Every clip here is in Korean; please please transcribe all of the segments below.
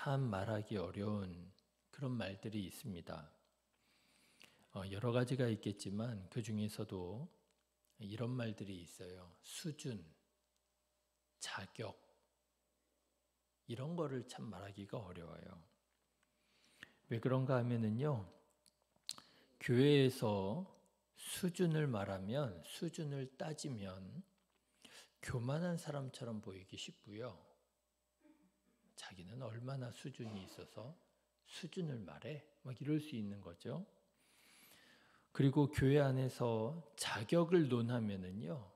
참 말하기 어려운 그런 말들이 있습니다. 여러 가지가 있겠지만 그 중에서도 이런 말들이 있어요. 수준, 자격, 이런 거를 참 말하기가 어려워요. 왜 그런가 하면은요, 교회에서 수준을 말하면, 수준을 따지면 교만한 사람처럼 보이기 쉽고요. 자기는 얼마나 수준이 있어서 수준을 말해? 막 이럴 수 있는 거죠. 그리고 교회 안에서 자격을 논하면은요,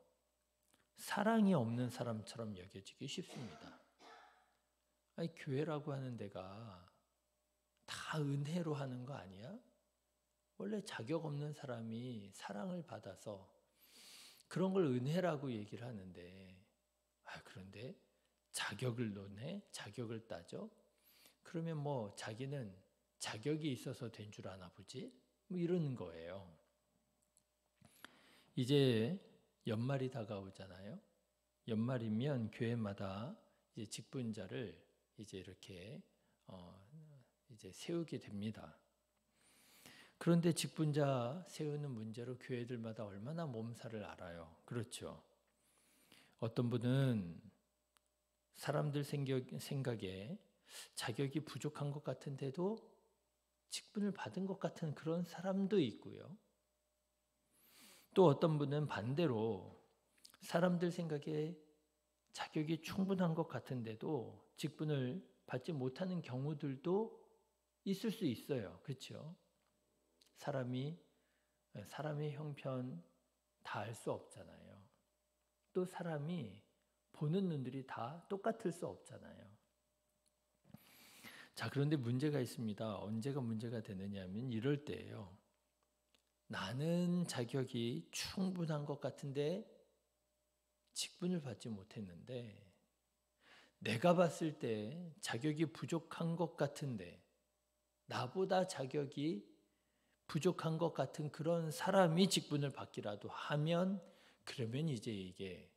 사랑이 없는 사람처럼 여겨지기 쉽습니다. 아니, 교회라고 하는 데가 다 은혜로 하는 거 아니야? 원래 자격 없는 사람이 사랑을 받아서 그런 걸 은혜라고 얘기를 하는데, 그런데 자격을 논해? 자격을 따져? 그러면 뭐 자기는 자격이 있어서 된 줄 아나 보지? 뭐 이러는 거예요. 이제 연말이 다가오잖아요. 연말이면 교회마다 이제 직분자를 이제 이렇게 이제 세우게 됩니다. 그런데 직분자 세우는 문제로 교회들마다 얼마나 몸살을 앓아요. 그렇죠. 어떤 분은 사람들 생각에 자격이 부족한 것 같은데도 직분을 받은 것 같은 그런 사람도 있고요. 또 어떤 분은 반대로 사람들 생각에 자격이 충분한 것 같은데도 직분을 받지 못하는 경우들도 있을 수 있어요. 그렇죠? 사람의 형편 다 알 수 없잖아요. 또 사람이 보는 눈들이 다 똑같을 수 없잖아요. 자, 그런데 문제가 있습니다. 언제가 문제가 되느냐 하면 이럴 때예요. 나는 자격이 충분한 것 같은데 직분을 받지 못했는데 내가 봤을 때 자격이 부족한 것 같은데 나보다 자격이 부족한 것 같은 그런 사람이 직분을 받기라도 하면 그러면 이제 이게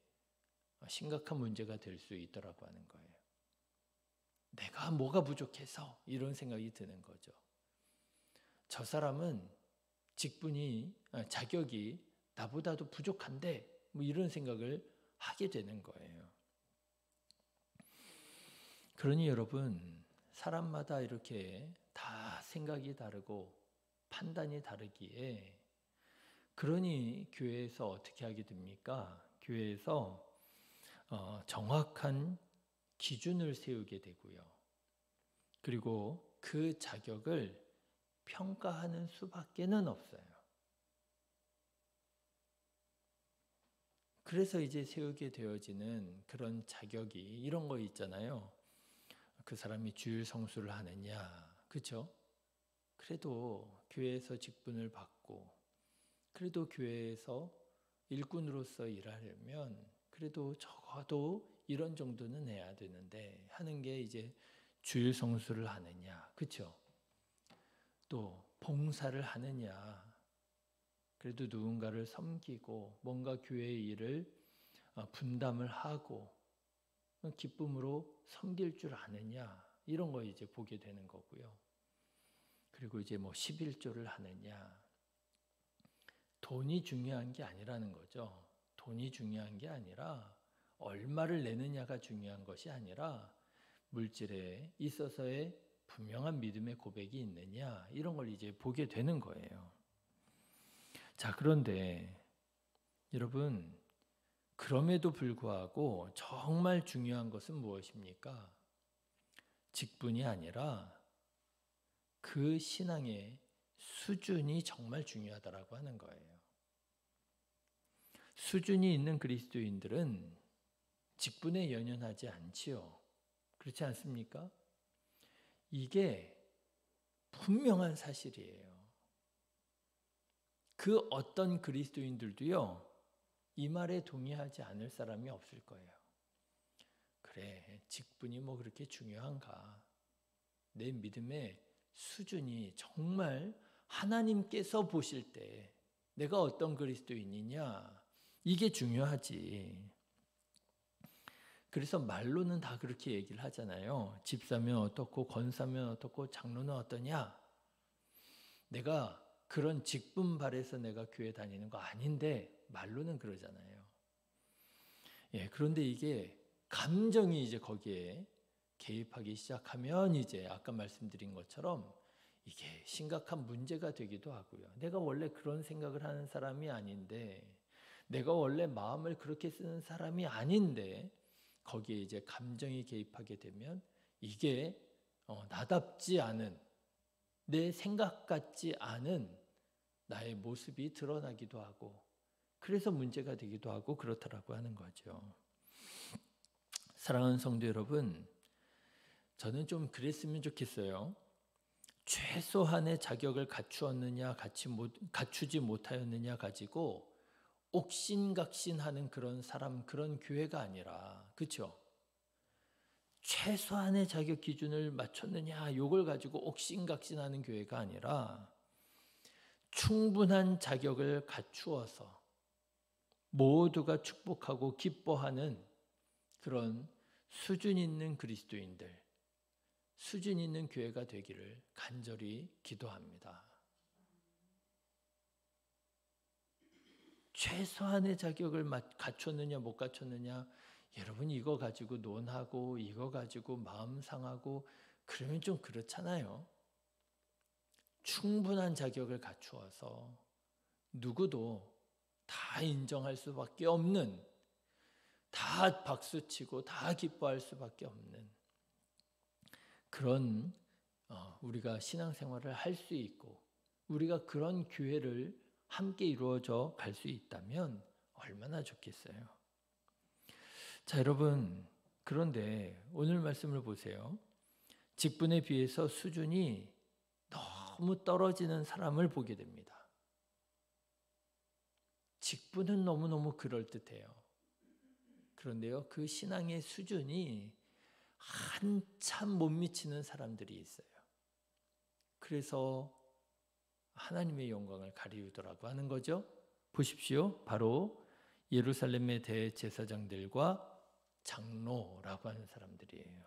심각한 문제가 될 수 있더라고 하는 거예요. 내가 뭐가 부족해서 이런 생각이 드는 거죠. 저 사람은 자격이 나보다도 부족한데 뭐 이런 생각을 하게 되는 거예요. 그러니 여러분, 사람마다 이렇게 다 생각이 다르고 판단이 다르기에 그러니 교회에서 어떻게 하게 됩니까? 교회에서 정확한 기준을 세우게 되고요. 그리고 그 자격을 평가하는 수밖에는 없어요. 그래서 이제 세우게 되어지는 그런 자격이 이런 거 있잖아요. 그 사람이 주일 성수를 하느냐, 그렇죠? 그래도 교회에서 직분을 받고, 그래도 교회에서 일꾼으로서 일하려면 그래도 적어도 이런 정도는 해야 되는데 하는 게 이제 주일 성수를 하느냐, 그렇죠? 또 봉사를 하느냐, 그래도 누군가를 섬기고 뭔가 교회의 일을 분담을 하고 기쁨으로 섬길 줄 아느냐, 이런 거 이제 보게 되는 거고요. 그리고 이제 뭐 11조를 하느냐, 돈이 중요한 게 아니라는 거죠. 돈이 중요한 게 아니라 얼마를 내느냐가 중요한 것이 아니라 물질에 있어서의 분명한 믿음의 고백이 있느냐, 이런 걸 이제 보게 되는 거예요. 자, 그런데 여러분, 그럼에도 불구하고 정말 중요한 것은 무엇입니까? 직분이 아니라 그 신앙의 수준이 정말 중요하다라고 하는 거예요. 수준이 있는 그리스도인들은 직분에 연연하지 않지요. 그렇지 않습니까? 이게 분명한 사실이에요. 그 어떤 그리스도인들도요, 이 말에 동의하지 않을 사람이 없을 거예요. 그래, 직분이 뭐 그렇게 중요한가? 내 믿음의 수준이 정말 하나님께서 보실 때 내가 어떤 그리스도인이냐, 이게 중요하지. 그래서 말로는 다 그렇게 얘기를 하잖아요. 집사면 어떻고 권사면 어떻고 장로는 어떠냐. 내가 그런 직분 발해서 내가 교회 다니는 거 아닌데 말로는 그러잖아요. 예, 그런데 이게 감정이 이제 거기에 개입하기 시작하면 이제 아까 말씀드린 것처럼 이게 심각한 문제가 되기도 하고요. 내가 원래 그런 생각을 하는 사람이 아닌데, 내가 원래 마음을 그렇게 쓰는 사람이 아닌데 거기에 이제 감정이 개입하게 되면 이게 나답지 않은, 내 생각 같지 않은 나의 모습이 드러나기도 하고, 그래서 문제가 되기도 하고 그렇더라고 하는 거죠. 사랑하는 성도 여러분, 저는 좀 그랬으면 좋겠어요. 최소한의 자격을 갖추었느냐 갖추지 못하였느냐 가지고 옥신각신하는 그런 사람, 그런 교회가 아니라, 그렇죠? 최소한의 자격 기준을 맞췄느냐 이걸 가지고 옥신각신하는 교회가 아니라 충분한 자격을 갖추어서 모두가 축복하고 기뻐하는 그런 수준 있는 그리스도인들, 수준 있는 교회가 되기를 간절히 기도합니다. 최소한의 자격을 갖췄느냐 못 갖췄느냐, 여러분 이거 가지고 논하고 이거 가지고 마음 상하고 그러면 좀 그렇잖아요. 충분한 자격을 갖추어서 누구도 다 인정할 수밖에 없는, 다 박수치고 다 기뻐할 수밖에 없는 그런 우리가 신앙생활을 할 수 있고, 우리가 그런 교회를 함께 이루어져 갈 수 있다면 얼마나 좋겠어요. 자, 여러분, 그런데 오늘 말씀을 보세요. 직분에 비해서 수준이 너무 떨어지는 사람을 보게 됩니다. 직분은 너무너무 그럴듯해요. 그런데요, 그 신앙의 수준이 한참 못 미치는 사람들이 있어요. 그래서 하나님의 영광을 가리우더라고 하는 거죠. 보십시오. 바로 예루살렘의 대제사장들과 장로라고 하는 사람들이에요.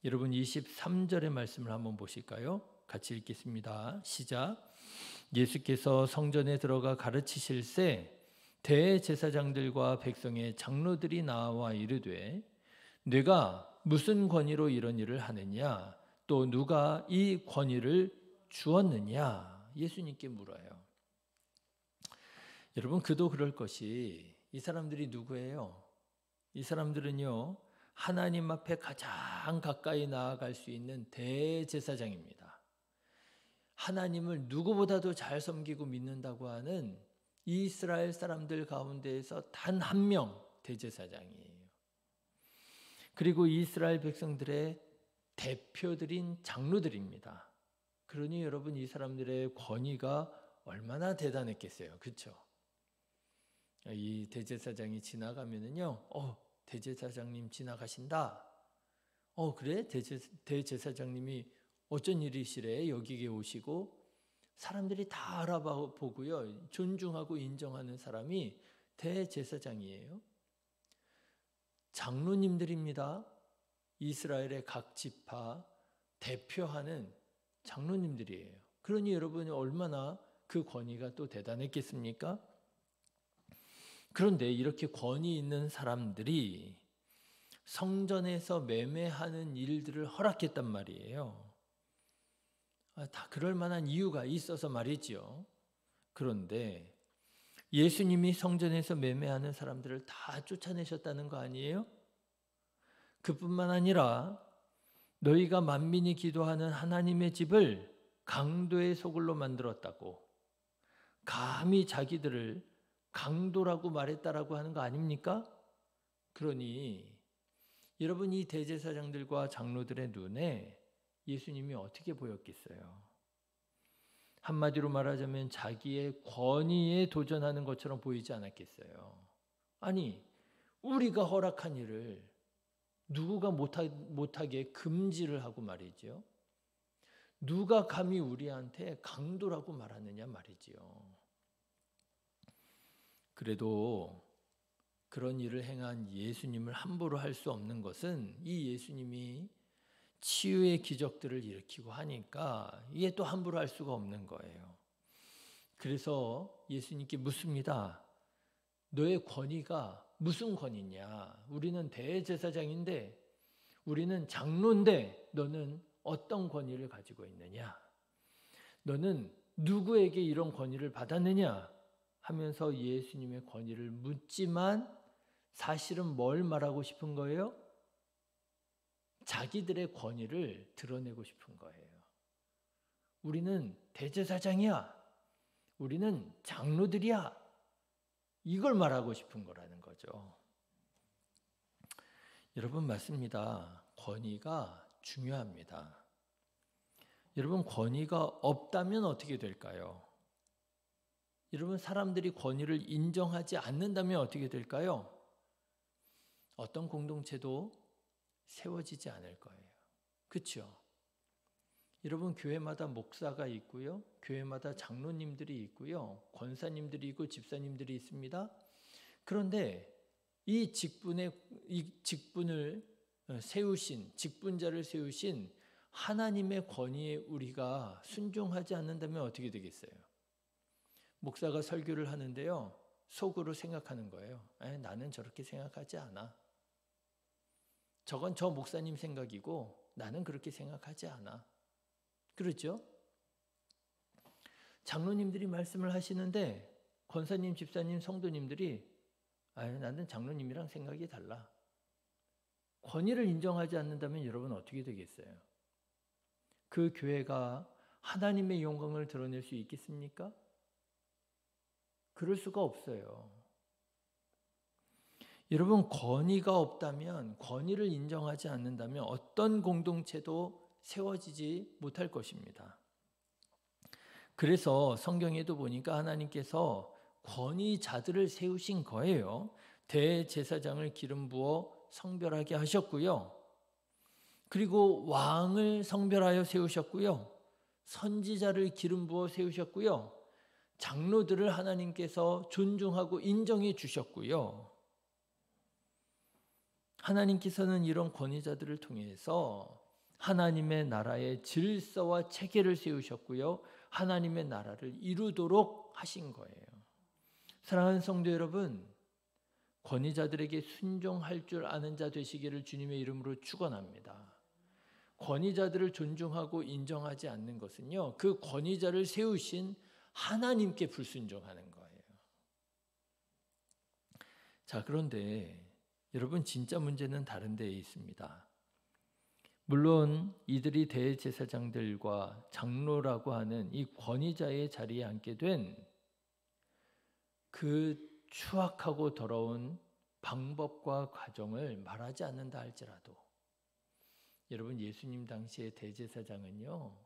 여러분 23절의 말씀을 한번 보실까요? 같이 읽겠습니다. 시작. 예수께서 성전에 들어가 가르치실새 대제사장들과 백성의 장로들이 나와 이르되 네가 무슨 권위로 이런 일을 하느냐? 또 누가 이 권위를 주었느냐? 예수님께 물어요. 여러분, 그도 그럴 것이, 이 사람들이 누구예요? 이 사람들은요, 하나님 앞에 가장 가까이 나아갈 수 있는 대제사장입니다. 하나님을 누구보다도 잘 섬기고 믿는다고 하는 이스라엘 사람들 가운데에서 단 한 명 대제사장이에요. 그리고 이스라엘 백성들의 대표들인 장로들입니다. 그러니 여러분, 이 사람들의 권위가 얼마나 대단했겠어요. 그렇죠? 이 대제사장이 지나가면은요, 대제사장님 지나가신다. 그래? 대제사장님이 어쩐 일이시래? 여기에 오시고 사람들이 다 알아보고요, 존중하고 인정하는 사람이 대제사장이에요. 장로님들입니다. 이스라엘의 각 지파 대표하는 장로님들이에요. 그러니 여러분이 얼마나 그 권위가 또 대단했겠습니까? 그런데 이렇게 권위 있는 사람들이 성전에서 매매하는 일들을 허락했단 말이에요. 다 그럴 만한 이유가 있어서 말이죠. 그런데 예수님이 성전에서 매매하는 사람들을 다 쫓아내셨다는 거 아니에요? 그뿐만 아니라 너희가 만민이 기도하는 하나님의 집을 강도의 소굴로 만들었다고, 감히 자기들을 강도라고 말했다라고 하는 거 아닙니까? 그러니 여러분, 이 대제사장들과 장로들의 눈에 예수님이 어떻게 보였겠어요? 한마디로 말하자면 자기의 권위에 도전하는 것처럼 보이지 않았겠어요? 아니, 우리가 허락한 일을 누구가 못하게 금지를 하고 말이죠. 누가 감히 우리한테 강도라고 말하느냐 말이지요. 그래도 그런 일을 행한 예수님을 함부로 할 수 없는 것은 이 예수님이 치유의 기적들을 일으키고 하니까 이게 또 함부로 할 수가 없는 거예요. 그래서 예수님께 묻습니다. 너의 권위가 무슨 권위냐? 우리는 대제사장인데, 우리는 장로인데 너는 어떤 권위를 가지고 있느냐? 너는 누구에게 이런 권위를 받았느냐? 하면서 예수님의 권위를 묻지만 사실은 뭘 말하고 싶은 거예요? 자기들의 권위를 드러내고 싶은 거예요. 우리는 대제사장이야. 우리는 장로들이야. 이걸 말하고 싶은 거라는 거죠. 여러분 맞습니다. 권위가 중요합니다. 여러분 권위가 없다면 어떻게 될까요? 여러분 사람들이 권위를 인정하지 않는다면 어떻게 될까요? 어떤 공동체도 세워지지 않을 거예요. 그렇죠? 여러분 교회마다 목사가 있고요. 교회마다 장로님들이 있고요. 권사님들이 있고 집사님들이 있습니다. 그런데 이 직분을 세우신, 직분자를 세우신 하나님의 권위에 우리가 순종하지 않는다면 어떻게 되겠어요? 목사가 설교를 하는데요. 속으로 생각하는 거예요. 나는 저렇게 생각하지 않아. 저건 저 목사님 생각이고 나는 그렇게 생각하지 않아. 그렇죠? 장로님들이 말씀을 하시는데 권사님, 집사님, 성도님들이 나는 장로님이랑 생각이 달라. 권위를 인정하지 않는다면 여러분 어떻게 되겠어요? 그 교회가 하나님의 영광을 드러낼 수 있겠습니까? 그럴 수가 없어요. 여러분 권위가 없다면, 권위를 인정하지 않는다면 어떤 공동체도 세워지지 못할 것입니다. 그래서 성경에도 보니까 하나님께서 권위자들을 세우신 거예요. 대제사장을 기름 부어 성별하게 하셨고요. 그리고 왕을 성별하여 세우셨고요. 선지자를 기름 부어 세우셨고요. 장로들을 하나님께서 존중하고 인정해 주셨고요. 하나님께서는 이런 권위자들을 통해서 하나님의 나라의 질서와 체계를 세우셨고요. 하나님의 나라를 이루도록 하신 거예요. 사랑하는 성도 여러분, 권위자들에게 순종할 줄 아는 자 되시기를 주님의 이름으로 축원합니다. 권위자들을 존중하고 인정하지 않는 것은요, 그 권위자를 세우신 하나님께 불순종하는 거예요. 자, 그런데 여러분 진짜 문제는 다른 데에 있습니다. 물론 이들이 대제사장들과 장로라고 하는 이 권위자의 자리에 앉게 된 그 추악하고 더러운 방법과 과정을 말하지 않는다 할지라도 여러분 예수님 당시의 대제사장은요,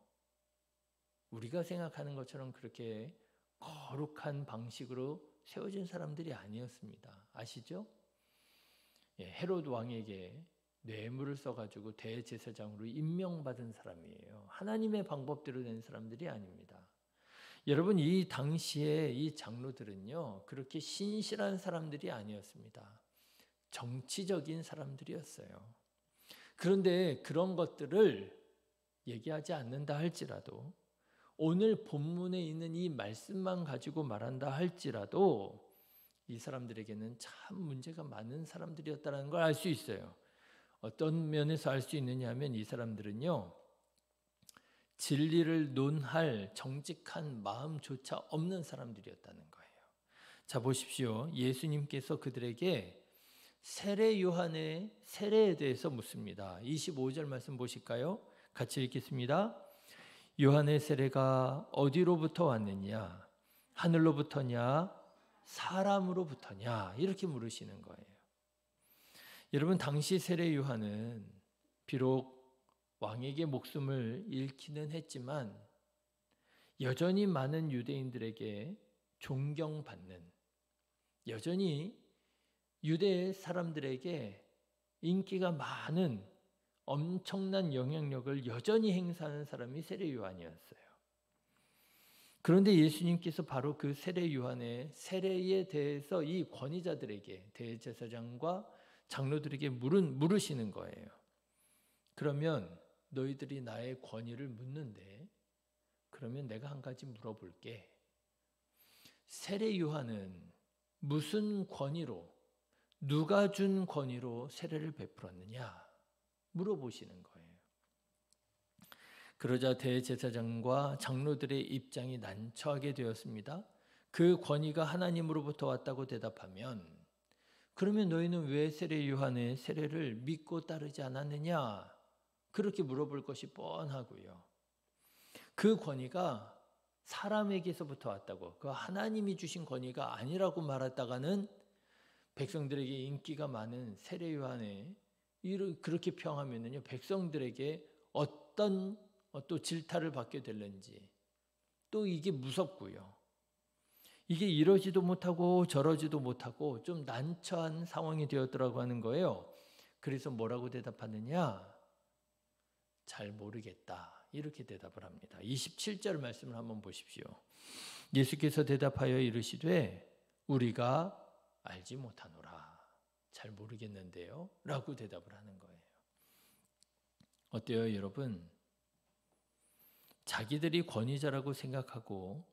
우리가 생각하는 것처럼 그렇게 거룩한 방식으로 세워진 사람들이 아니었습니다. 아시죠? 헤롯 왕에게 뇌물을 써가지고 대제사장으로 임명받은 사람이에요. 하나님의 방법대로 된 사람들이 아닙니다. 여러분 이 당시에 이 장로들은요 그렇게 신실한 사람들이 아니었습니다. 정치적인 사람들이었어요. 그런데 그런 것들을 얘기하지 않는다 할지라도 오늘 본문에 있는 이 말씀만 가지고 말한다 할지라도 이 사람들에게는 참 문제가 많은 사람들이었다는 걸 알 수 있어요. 어떤 면에서 알 수 있느냐 하면 이 사람들은요 진리를 논할 정직한 마음조차 없는 사람들이었다는 거예요. 자 보십시오. 예수님께서 그들에게 세례 요한의 세례에 대해서 묻습니다. 25절 말씀 보실까요? 같이 읽겠습니다. 요한의 세례가 어디로부터 왔느냐? 하늘로부터냐? 사람으로부터냐? 이렇게 물으시는 거예요. 여러분 당시 세례 요한은 비록 왕에게 목숨을 잃기는 했지만 여전히 많은 유대인들에게 존경받는, 여전히 유대 사람들에게 인기가 많은 엄청난 영향력을 여전히 행사하는 사람이 세례 요한이었어요. 그런데 예수님께서 바로 그 세례 요한의 세례에 대해서 이 권위자들에게, 대제사장과 장로들에게 물으시는 거예요. 그러면 너희들이 나의 권위를 묻는데, 그러면 내가 한 가지 물어볼게. 세례 요한은 무슨 권위로, 누가 준 권위로 세례를 베풀었느냐 물어보시는 거예요. 그러자 대제사장과 장로들의 입장이 난처하게 되었습니다. 그 권위가 하나님으로부터 왔다고 대답하면, 그러면 너희는 왜 세례 요한의 세례를 믿고 따르지 않았느냐? 그렇게 물어볼 것이 뻔하고요. 그 권위가 사람에게서부터 왔다고, 그 하나님이 주신 권위가 아니라고 말했다가는 백성들에게 인기가 많은 세례 요한의 그렇게 평하면은요, 백성들에게 어떤 또 질타를 받게 될는지, 또 이게 무섭고요. 이게 이러지도 못하고 저러지도 못하고 좀 난처한 상황이 되었더라고 하는 거예요. 그래서 뭐라고 대답하느냐? 잘 모르겠다. 이렇게 대답을 합니다. 27절 말씀을 한번 보십시오. 예수께서 대답하여 이르시되 우리가 알지 못하노라. 잘 모르겠는데요. 라고 대답을 하는 거예요. 어때요, 여러분? 자기들이 권위자라고 생각하고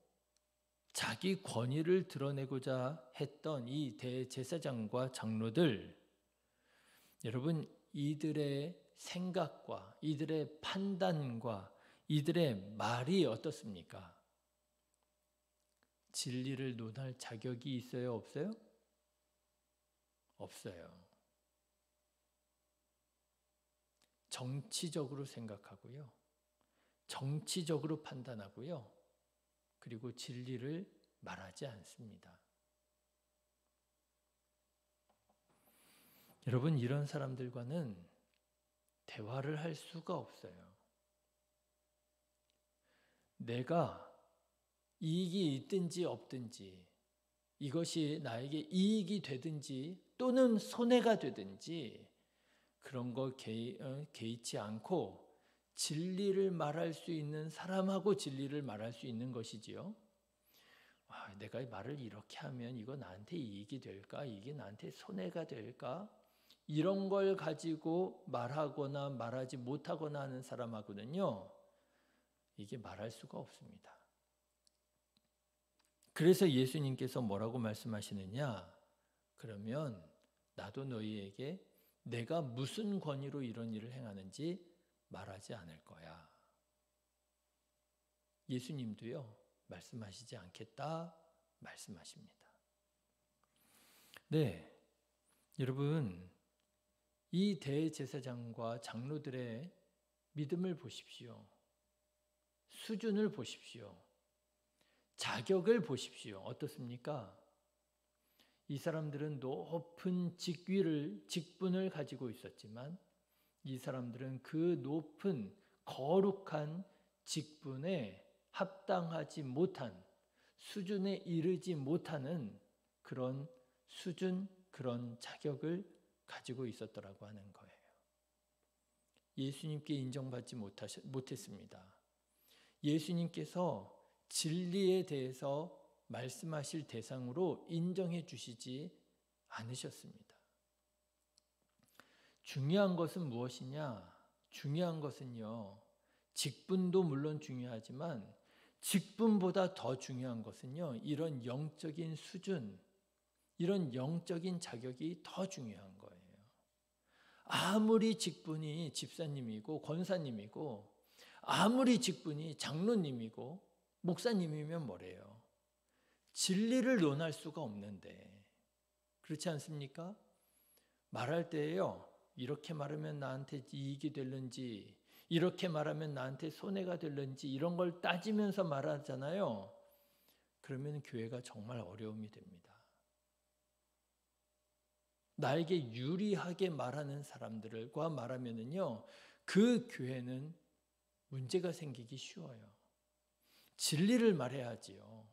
자기 권위를 드러내고자 했던 이 대제사장과 장로들, 여러분, 이들의 생각과 이들의 판단과 이들의 말이 어떻습니까? 진리를 논할 자격이 있어요, 없어요? 없어요. 정치적으로 생각하고요. 정치적으로 판단하고요. 그리고 진리를 말하지 않습니다. 여러분, 이런 사람들과는 대화를 할 수가 없어요. 내가 이익이 있든지 없든지, 이것이 나에게 이익이 되든지 또는 손해가 되든지 그런 거 개의치 않고 진리를 말할 수 있는 사람하고 진리를 말할 수 있는 것이지요. 내가 말을 이렇게 하면 이거 나한테 이익이 될까? 이게 나한테 손해가 될까? 이런 걸 가지고 말하거나 말하지 못하거나 하는 사람하고는요, 이게 말할 수가 없습니다. 그래서 예수님께서 뭐라고 말씀하시느냐? 그러면 나도 너희에게 내가 무슨 권위로 이런 일을 행하는지 말하지 않을 거야. 예수님도요, 말씀하시지 않겠다 말씀하십니다. 네, 여러분, 이 대제사장과 장로들의 믿음을 보십시오. 수준을 보십시오. 자격을 보십시오. 어떻습니까? 이 사람들은 높은 직분을 가지고 있었지만 이 사람들은 그 높은 거룩한 직분에 합당하지 못한, 수준에 이르지 못하는 그런 수준, 그런 자격을 가지고 있었더라고 하는 거예요. 예수님께 인정받지 못했습니다. 예수님께서 진리에 대해서 말씀하실 대상으로 인정해 주시지 않으셨습니다. 중요한 것은 무엇이냐? 중요한 것은요, 직분도 물론 중요하지만 직분보다 더 중요한 것은요, 이런 영적인 수준, 이런 영적인 자격이 더 중요한 거예요. 아무리 직분이 집사님이고 권사님이고 아무리 직분이 장로님이고 목사님이면 뭐래요? 진리를 논할 수가 없는데, 그렇지 않습니까? 말할 때에요, 이렇게 말하면 나한테 이익이 될는지, 이렇게 말하면 나한테 손해가 될는지 이런 걸 따지면서 말하잖아요. 그러면 교회가 정말 어려움이 됩니다. 나에게 유리하게 말하는 사람들과 말하면은요, 그 교회는 문제가 생기기 쉬워요. 진리를 말해야지요.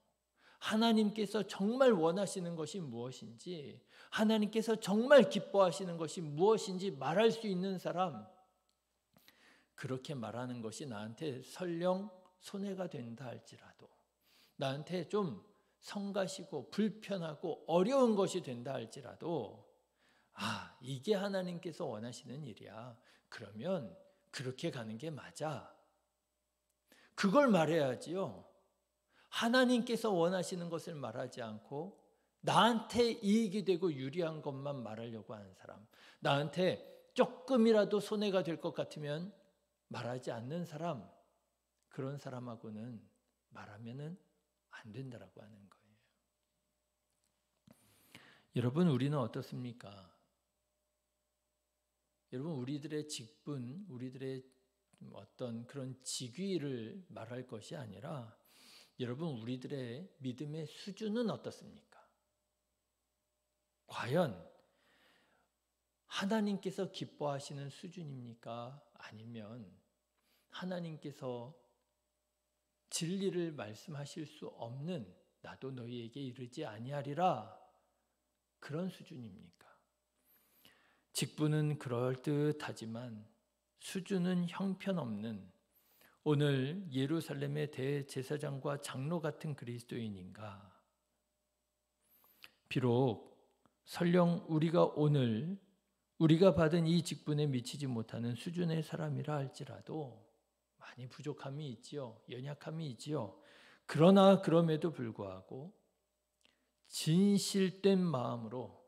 하나님께서 정말 원하시는 것이 무엇인지, 하나님께서 정말 기뻐하시는 것이 무엇인지 말할 수 있는 사람, 그렇게 말하는 것이 나한테 설령 손해가 된다 할지라도, 나한테 좀 성가시고 불편하고 어려운 것이 된다 할지라도 이게 하나님께서 원하시는 일이야. 그러면 그렇게 가는 게 맞아. 그걸 말해야지요. 하나님께서 원하시는 것을 말하지 않고 나한테 이익이 되고 유리한 것만 말하려고 하는 사람, 나한테 조금이라도 손해가 될 것 같으면 말하지 않는 사람, 그런 사람하고는 말하면은 안 된다라고 하는 거예요. 여러분, 우리는 어떻습니까? 여러분, 우리들의 직분, 우리들의 어떤 그런 직위를 말할 것이 아니라 여러분, 우리들의 믿음의 수준은 어떻습니까? 과연 하나님께서 기뻐하시는 수준입니까? 아니면 하나님께서 진리를 말씀하실 수 없는 나도 너희에게 이르지 아니하리라 그런 수준입니까? 직분은 그럴듯하지만 수준은 형편없는 오늘 예루살렘의 대제사장과 장로 같은 그리스도인인가? 비록 설령 우리가 받은 이 직분에 미치지 못하는 수준의 사람이라 할지라도 많이 부족함이 있지요. 연약함이 있지요. 그러나 그럼에도 불구하고 진실된 마음으로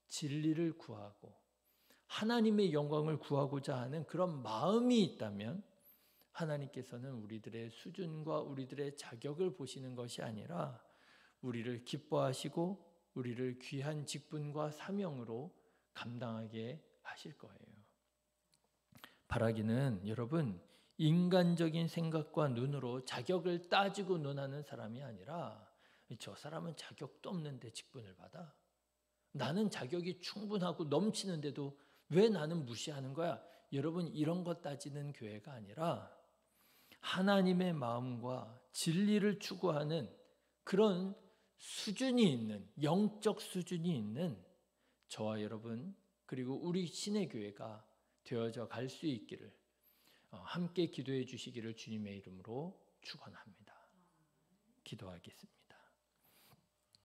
진리를 구하고 하나님의 영광을 구하고자 하는 그런 마음이 있다면 하나님께서는 우리들의 수준과 우리들의 자격을 보시는 것이 아니라 우리를 기뻐하시고 우리를 귀한 직분과 사명으로 감당하게 하실 거예요. 바라기는 여러분 인간적인 생각과 눈으로 자격을 따지고 논하는 사람이 아니라 저 사람은 자격도 없는데 직분을 받아? 나는 자격이 충분하고 넘치는데도 왜 나는 무시하는 거야? 여러분 이런 것 따지는 교회가 아니라 하나님의 마음과 진리를 추구하는 그런 수준이 있는 영적 수준이 있는 저와 여러분 그리고 우리 신의 교회가 되어져 갈 수 있기를 함께 기도해 주시기를 주님의 이름으로 축원합니다. 기도하겠습니다.